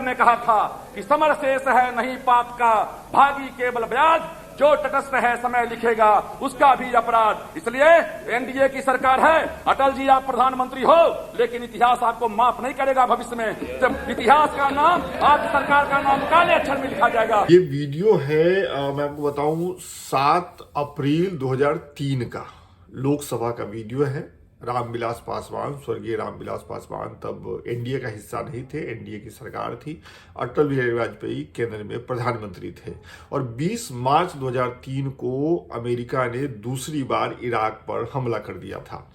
ने कहा था कि समर शेष है नहीं पाप का, भागी केवल ब्याज, जो तटस्थ है समय लिखेगा उसका भी अपराध। इसलिए एनडीए की सरकार है, अटल जी आप प्रधानमंत्री हो, लेकिन इतिहास आपको माफ नहीं करेगा भविष्य में। जब इतिहास का नाम आपकी सरकार का नाम काले अक्षर में लिखा जाएगा। ये वीडियो है मैं आपको बताऊं 7 अप्रैल 2003 का लोकसभा का वीडियो है। रामविलास पासवान, स्वर्गीय रामविलास पासवान तब एनडीए का हिस्सा नहीं थे, एनडीए की सरकार थी। अटल बिहारी वाजपेयी केंद्र में प्रधानमंत्री थे और 20 मार्च 2003 को अमेरिका ने दूसरी बार इराक पर हमला कर दिया था।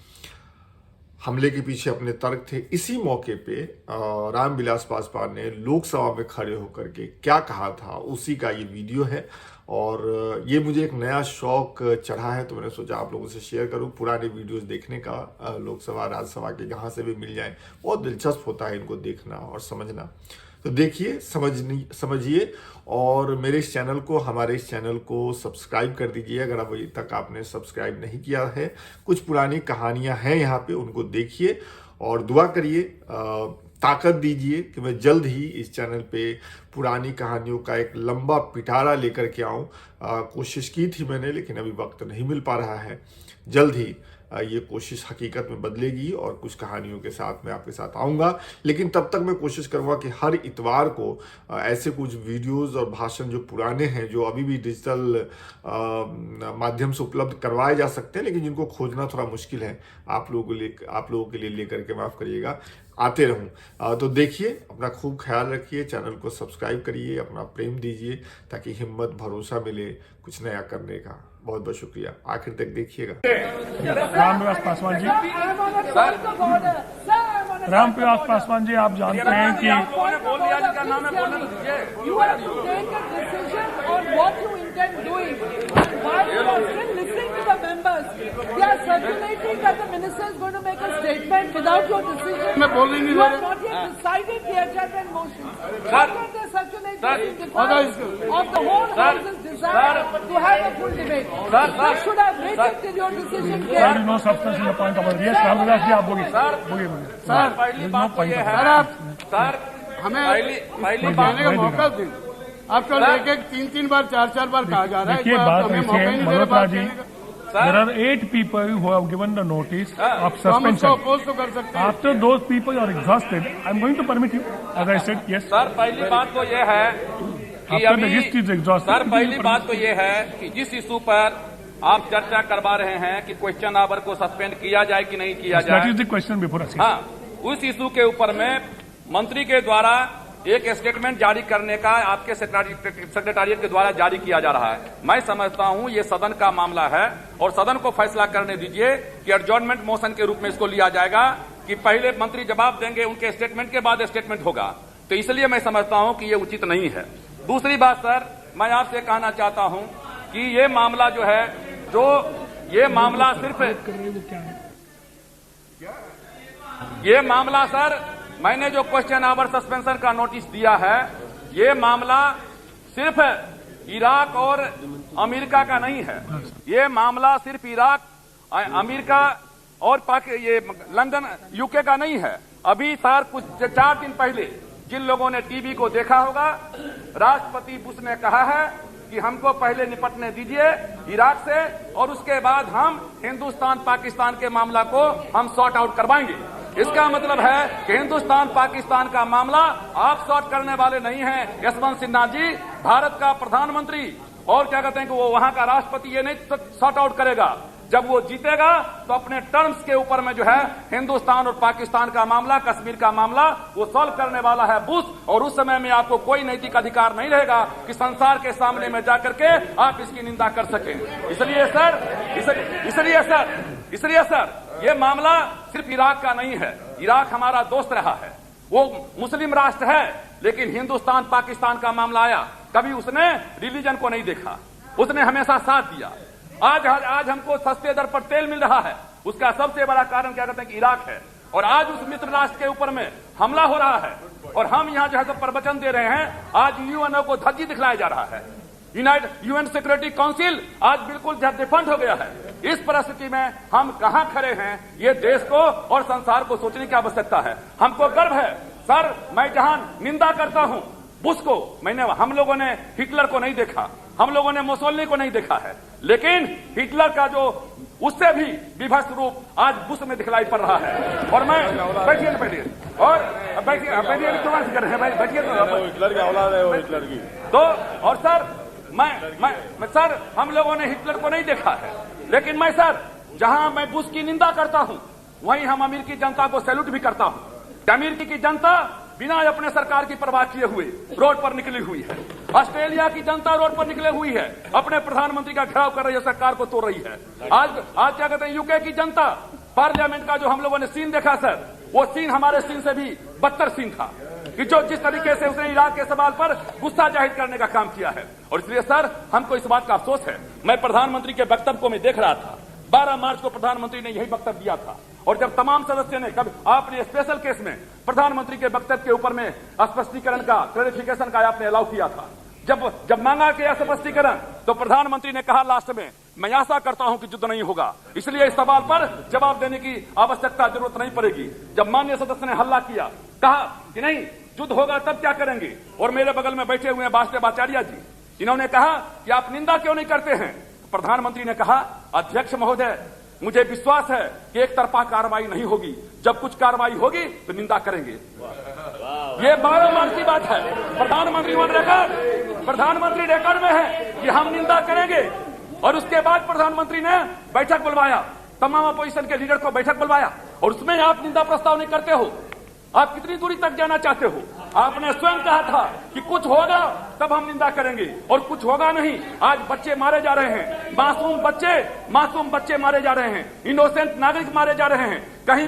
हमले के पीछे अपने तर्क थे। इसी मौके पे रामविलास पासवान ने लोकसभा में खड़े होकर के क्या कहा था, उसी का ये वीडियो है। और ये मुझे एक नया शौक चढ़ा है, तो मैंने सोचा आप लोगों से शेयर करूं। पुराने वीडियोस देखने का लोकसभा राज्यसभा के जहां से भी मिल जाए, बहुत दिलचस्प होता है इनको देखना और समझना। तो देखिए, समझिए और मेरे इस चैनल को, हमारे इस चैनल को सब्सक्राइब कर दीजिए अगर अभी तक आपने सब्सक्राइब नहीं किया है। कुछ पुरानी कहानियां हैं यहाँ पे, उनको देखिए और दुआ करिए, ताकत दीजिए कि मैं जल्द ही इस चैनल पे पुरानी कहानियों का एक लंबा पिटारा लेकर के आऊं। कोशिश की थी मैंने, लेकिन अभी वक्त नहीं मिल पा रहा है। जल्द ही ये कोशिश हकीकत में बदलेगी और कुछ कहानियों के साथ मैं आपके साथ आऊँगा। लेकिन तब तक मैं कोशिश करूँगा कि हर इतवार को ऐसे कुछ वीडियोस और भाषण जो पुराने हैं, जो अभी भी डिजिटल माध्यम से उपलब्ध करवाए जा सकते हैं, लेकिन जिनको खोजना थोड़ा मुश्किल है, आप लोगों के लिए लेकर के, माफ़ करिएगा, आते रहूं। तो देखिए, अपना खूब ख्याल रखिए, चैनल को सब्सक्राइब करिए, अपना प्रेम दीजिए ताकि हिम्मत भरोसा मिले कुछ नया करने का। बहुत बहुत शुक्रिया, आखिर तक देखिएगा। रामविलास पासवान जी, रामविलास पासवान जी, आप जानते हैं कि मैं बोल ही नहीं रहा। No substance in the point of yes Ramvilas ji, आप बोलिए सर, पहली बात तो ये है सर, हमें कहने का मौका दें। आप तो एक 3 बार 4 बार कहा जा रहा है। देखिए, बात ऐसी है Malhotra ji, there are 8 people who have given the notice of suspension. After those people are exhausted, I'm going to permit you, as I said, yes. Sir, पहली बात तो ये है कि After the list is exhausted. Sir, पहली बात तो ये है कि जिस इशू पर आप चर्चा करवा रहे हैं कि क्वेश्चन आवर को सस्पेंड किया जाए कि नहीं किया जाए, That is the question before us. हाँ, उस इशू के ऊपर में मंत्री के द्वारा एक स्टेटमेंट जारी करने का आपके सेक्रेटारिएट के द्वारा जारी किया जा रहा है। मैं समझता हूं ये सदन का मामला है और सदन को फैसला करने दीजिए कि एडजॉर्नमेंट मोशन के रूप में इसको लिया जाएगा कि पहले मंत्री जवाब देंगे, उनके स्टेटमेंट के बाद स्टेटमेंट होगा। तो इसलिए मैं समझता हूं कि ये उचित नहीं है। दूसरी बात सर, मैं आपसे कहना चाहता हूं कि ये मामला जो है, ये मामला सिर्फ ये मामला सर, मैंने जो क्वेश्चन आवर सस्पेंशन का नोटिस दिया है, ये मामला सिर्फ इराक और अमेरिका का नहीं है। ये मामला सिर्फ इराक, अमेरिका और ये लंदन, यूके का नहीं है। अभी सर कुछ 4 दिन पहले जिन लोगों ने टीवी को देखा होगा, राष्ट्रपति बुश ने कहा है कि हमको पहले निपटने दीजिए इराक से और उसके बाद हम हिंदुस्तान पाकिस्तान के मामला को हम सॉर्ट आउट करवाएंगे। इसका मतलब है कि हिंदुस्तान पाकिस्तान का मामला आप सॉर्ट करने वाले नहीं हैं। यशवंत सिन्हा जी, भारत का प्रधानमंत्री और क्या कहते हैं कि वो वहां का राष्ट्रपति ये नहीं सॉर्ट आउट करेगा। जब वो जीतेगा तो अपने टर्म्स के ऊपर में जो है हिंदुस्तान और पाकिस्तान का मामला, कश्मीर का मामला वो सॉल्व करने वाला है बुश। और उस समय में आपको कोई नैतिक अधिकार नहीं रहेगा कि संसार के सामने में जाकर के आप इसकी निंदा कर सकें। इसलिए सर ये मामला सिर्फ इराक का नहीं है। इराक हमारा दोस्त रहा है, वो मुस्लिम राष्ट्र है, लेकिन हिंदुस्तान पाकिस्तान का मामला आया, कभी उसने रिलीजन को नहीं देखा, उसने हमेशा साथ दिया। आज हमको सस्ते दर पर तेल मिल रहा है, उसका सबसे बड़ा कारण क्या कहते हैं कि इराक है। और आज उस मित्र राष्ट्र के ऊपर में हमला हो रहा है और हम यहाँ जो है तो प्रवचन दे रहे हैं। आज यूएनओ को धज्जी दिखलाया जा रहा है। यूएन सिक्योरिटी काउंसिल आज बिल्कुल डिफंड हो गया है। इस परिस्थिति में हम कहां खड़े हैं, ये देश को और संसार को सोचने की आवश्यकता है। हमको गर्व है सर मैं जहां निंदा करता हूं बुश को, हम लोगों ने हिटलर को नहीं देखा, हम लोगों ने मुसोलिनी को नहीं देखा है, लेकिन हिटलर का जो उससे भी विभत्स रूप आज बुश में दिखलाई पड़ रहा है। और मैं बैठिए और बैठिए कर रहे हैं भाई, बैठिए हिटलर की औलाद है वो, हिटलर की। तो और सर मैं सर हम लोगों ने हिटलर को नहीं देखा है, लेकिन मैं सर जहां मैं बुश की निंदा करता हूं वहीं हम अमेरिकी जनता को सैल्यूट भी करता हूं। अमेरिकी की जनता बिना अपने सरकार की परवाह किए हुए रोड पर निकली हुई है। ऑस्ट्रेलिया की जनता रोड पर निकले हुई है, अपने प्रधानमंत्री का घेराव कर रही है, सरकार को तोड़ रही है। आज क्या कहते हैं, यूके की जनता पार्लियामेंट का जो हम लोगों ने सीन देखा सर, वो सीन हमारे सीन से भी बदतर सीन था कि जो जिस तरीके से उसने इराक के सवाल पर गुस्सा जाहिर करने का काम किया है। और इसलिए सर हमको इस बात का अफसोस है, मैं प्रधानमंत्री के वक्तव्य को मैं देख रहा था, 12 मार्च को प्रधानमंत्री ने यही वक्तव्य दिया था। और जब तमाम सदस्य ने कभी आपने स्पेशल केस में प्रधानमंत्री के वक्तव्य के ऊपर में स्पष्टीकरण का, क्लैरिफिकेशन का आपने अलाउ किया था, जब मांगा गया स्पष्टीकरण तो प्रधानमंत्री ने कहा लास्ट में, मैं आशा करता हूं कि युद्ध नहीं होगा, इसलिए इस सवाल पर जवाब देने की आवश्यकता जरूरत नहीं पड़ेगी। जब माननीय सदस्य ने हल्ला किया, कहा कि नहीं युद्ध होगा तब क्या करेंगे, और मेरे बगल में बैठे हुए हैं वासुदेव आचार्य जी, इन्होंने कहा कि आप निंदा क्यों नहीं करते हैं। प्रधानमंत्री ने कहा, अध्यक्ष महोदय मुझे विश्वास है कि एक तरफा कार्रवाई नहीं होगी, जब कुछ कार्रवाई होगी तो निंदा करेंगे। ये 12 मार्च की बात है, प्रधानमंत्री रिकॉर्ड में है कि हम निंदा करेंगे। और उसके बाद प्रधानमंत्री ने बैठक बुलवाया, तमाम अपोजिशन के लीडर को बैठक बुलवाया, और उसमें आप निंदा प्रस्ताव नहीं करते हो। आप कितनी दूरी तक जाना चाहते हो? आपने स्वयं कहा था कि कुछ होगा तब हम निंदा करेंगे, और कुछ होगा नहीं। आज बच्चे मारे जा रहे हैं, मासूम बच्चे मारे जा रहे हैं, इनोसेंट नागरिक मारे जा रहे हैं। कहीं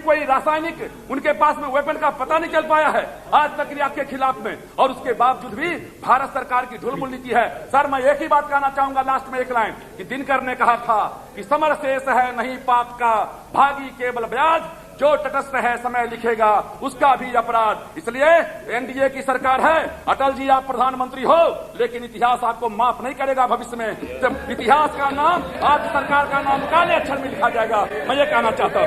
कोई रासायनिक उनके पास में वेपन का पता नहीं चल पाया है आज तक इराक के खिलाफ में, और उसके बावजूद भी भारत सरकार की ढुलमुल नीति है। सर मैं एक ही बात कहना चाहूंगा लास्ट में, एक लाइन, कि दिनकर ने कहा था कि समर शेष है नहीं पाप का, भागी केवल ब्याज, जो तटस्थ है समय लिखेगा उसका भी अपराध। इसलिए एनडीए की सरकार है, अटल जी आप प्रधानमंत्री हो, लेकिन इतिहास आपको माफ नहीं करेगा भविष्य में। जब इतिहास का नाम, आपकी सरकार का नाम काले अक्षर में लिखा जाएगा, मैं ये कहना चाहता हूं।